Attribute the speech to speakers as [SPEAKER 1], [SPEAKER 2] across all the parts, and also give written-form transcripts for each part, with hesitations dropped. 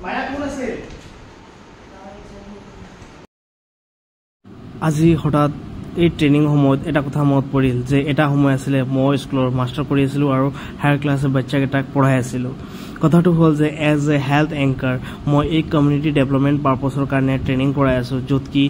[SPEAKER 1] মায়া কোন আছে
[SPEAKER 2] আজি হঠাৎ এই ট্ৰেইনিং সময়ত এটা কথা মনত পৰিল যে এটা সময় আছিলে মই স্কুলৰ মাষ্টাৰ কৰি আছিলোঁ আৰু হায়াৰ ক্লাছৰ বাচ্চাকেইটাক পঢ়াই আছিলোঁ। কথাটো হ'ল যে এজ এ হেল্থ এংকাৰ মই এই কমিউনিটি ডেভেলপমেণ্ট পাৰ্পছৰ কাৰণে ট্ৰেইনিং কৰাই আছোঁ, য'ত কি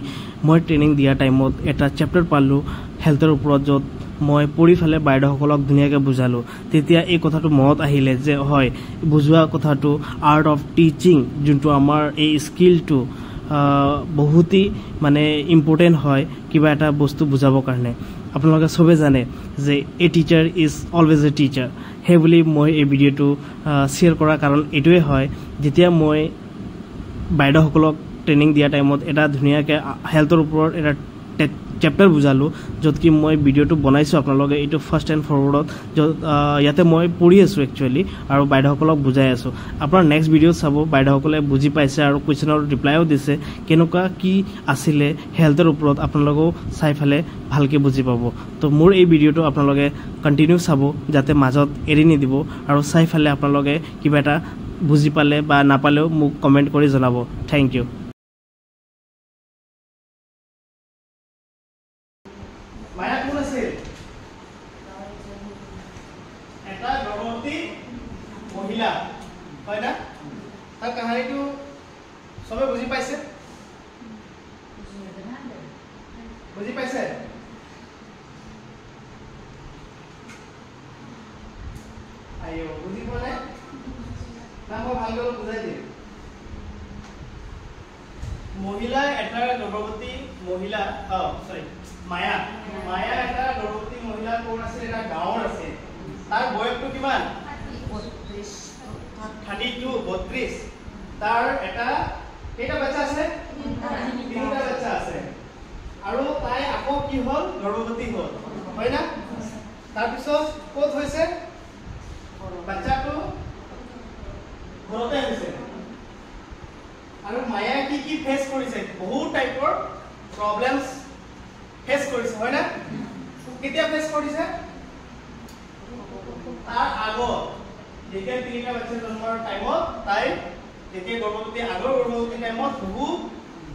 [SPEAKER 2] মই ট্ৰেইনিং দিয়া টাইমত এটা চেপ্টাৰ পালোঁ হেল্থৰ ওপৰত, য'ত মই পঢ়ি ফালে বাইদেউসকলক ধুনীয়াকৈ বুজালোঁ। তেতিয়া এই কথাটো মনত আহিলে যে হয়, বুজোৱা কথাটো আৰ্ট অফ টিচিং যোনটো আমাৰ এই স্কিলটো বহুতেই মানে ইম্পৰ্টেণ্ট হয় কিবা এটা বস্তু বুজাবৰ কাৰণে। আপোনালোকে চবে জানে যে a teacher is always a teacher. সেই বুলি মই এই ভিডিঅ'টো শ্বেয়াৰ কৰাৰ কাৰণ এইটোৱে হয়, যেতিয়া মই বাইদেউসকলক ট্ৰেইনিং দিয়া টাইমত এটা ধুনীয়াকৈ হেল্থৰ ওপৰত এটা চেপ্টাৰ বুজালোঁ, য'ত কি মই ভিডিঅ'টো বনাইছোঁ আপোনালোকে এইটো ফাৰ্ষ্ট এণ্ড ফৰৱাৰ্ডত, য'ত ইয়াতে মই পঢ়ি আছোঁ একচুৱেলি আৰু বাইদেউসকলক বুজাই আছোঁ। আপোনাৰ নেক্সট ভিডিঅ'ত চাব বাইদেউসকলে বুজি পাইছে আৰু কুৱেশ্যনৰ ৰিপ্লাইও দিছে কেনেকুৱা কি আছিলে হেল্থৰ ওপৰত, আপোনালোকেও চাই ফালে ভালকৈ বুজি পাব। তো মোৰ এই ভিডিঅ'টো আপোনালোকে কণ্টিনিউ চাব, যাতে মাজত এৰি নিদিব, আৰু চাই ফালে আপোনালোকে কিবা এটা বুজি পালে বা নাপালেও মোক কমেণ্ট কৰি জনাব। Thank U.
[SPEAKER 1] মায়া কোন আছে এটা গৰ্ভৱতী মহিলা হয় না? তাৰ কাহিনীটো চবে বুজি পাইছে? বুজি পাইছে? আইও বুজি পোৱা নাই না? মই ভালকৈ বুজাই দিম। মহিলা এটা গৰ্ভৱতী মহিলা মায়া এটা গৰ্ভৱতী মহিলা কোন আছে? এটা গাঁৱৰ আছে। তাৰ বয়সটো কিমান? 32 তাৰ এটা কেইটা বাচ্চা আছে? 3টা বাচ্চা আছে। আৰু তাই আকৌ কি হ'ল? গৰ্ভৱতী হ'ল হয় না? তাৰপিছত ক'ত হৈছে? বাচ্চাটো ঘৰতে হৈছে। আৰু মায়া কি কি ফেচ কৰিছে? বহুত টাইপৰ প্ৰব্লেমছ ফেচ কৰিছে হয় না? কেতিয়া ফেচ কৰিছে? তাৰ আগত যেতিয়া 3টা বাচ্চা জন্মৰ টাইমত তাই যেতিয়া গৰ্ভৱতী আগৰ গৰ্ভৱতী টাইমত বহুত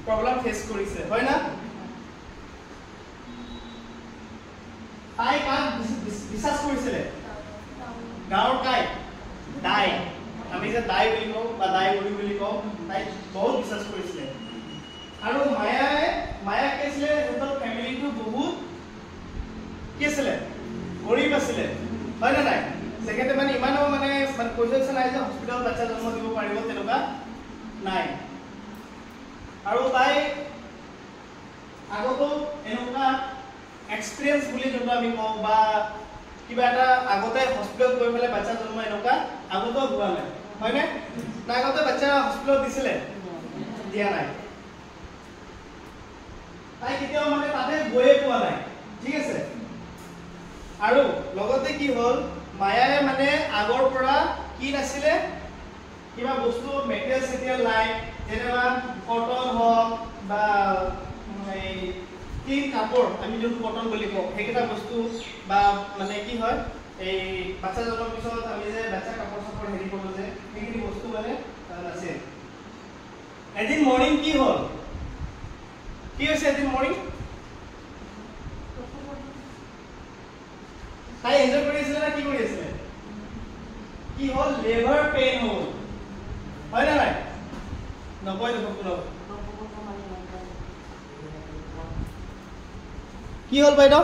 [SPEAKER 1] প্ৰব্লেম ফেচ কৰিছে হয় না? তাই কাক বিশ্বাস কৰিছিলে? গাঁৱৰ কাই? দাই। আমি যে দাই বুলি কওঁ বা দাই বুঢ়ী বুলি কওঁ, তাই বহুত বিশ্বাস কৰিছিলে। আৰু মায়া কি আছিলে? সিহঁতৰ ফেমিলিটো বহুত কি আছিলে? গৰীব আছিলে হয় নে নাই? ছেকেণ্ডে মানে ইমানো মানে পইচা নাই যে হস্পিটেলত বাচ্চা জন্ম দিব পাৰিব, তেনেকুৱা নাই। আৰু তাই আগতো এনেকুৱা এক্সপিৰিয়েঞ্চ বুলি যোনটো আমি কওঁ বা কিবা এটা আগতে হস্পিটেলত গৈ পেলাই বাচ্চা জন্ম এনেকুৱা আগতেও হোৱা নাই হয়নে? না আগতে বাচ্চা হস্পিটেলত দিছিলে? দিয়া নাই। তাই কেতিয়াও মানে তাতে গৈয়ে পোৱা নাই, ঠিক আছে? আৰু লগতে কি হ'ল, মায়াই মানে আগৰ পৰা কি নাছিলে? কিবা বস্তু মেটেৰিয়েল নাই, যেনেবা কটন হওক বা কি কাপোৰ আমি যোনটো কটন বুলি কওঁ, সেইকেইটা বস্তু বা মানে কি হয় এই বাচ্চা জন্মৰ পিছত আমি যে বাচ্চা কাপোৰ চাপোৰ হেৰি কৰোঁ যে, সেইখিনি বস্তু মানে নাছিল। এদিন মৰ্ণিং কি হ'ল? কি হৈছে এদিন মৰ্ণিং? তাই এনজয় কৰি আছিলে না কি কৰি আছিলে? কি হ'ল? লেবাৰ পেইন হ'ল হয় না নাই? নকয় দেখোন কোনো। কি হ'ল বাইদেউ?